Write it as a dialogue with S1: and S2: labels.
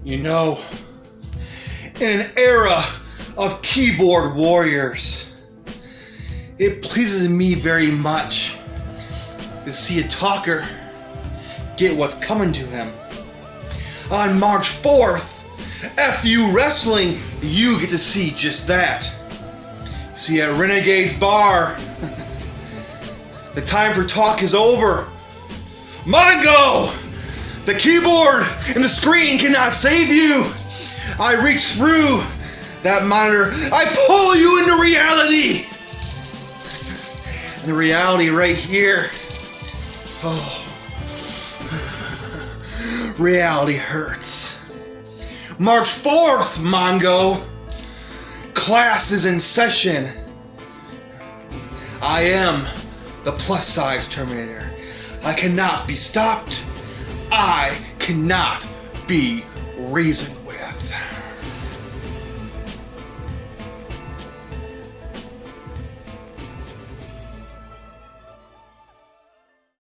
S1: You know, in an era of keyboard warriors, it pleases me very much to see a talker get what's coming to him. On March 4th, FU Wrestling, you get to see just that. See, at Renegades Bar, the time for talk is over. Mongo! The keyboard and the screen cannot save you. I reach through that monitor. I pull you into reality. And the reality right here. Oh. Reality hurts. March 4th, Mongo. Class is in session. I am the plus-size Terminator. I cannot be stopped. I cannot be reasoned.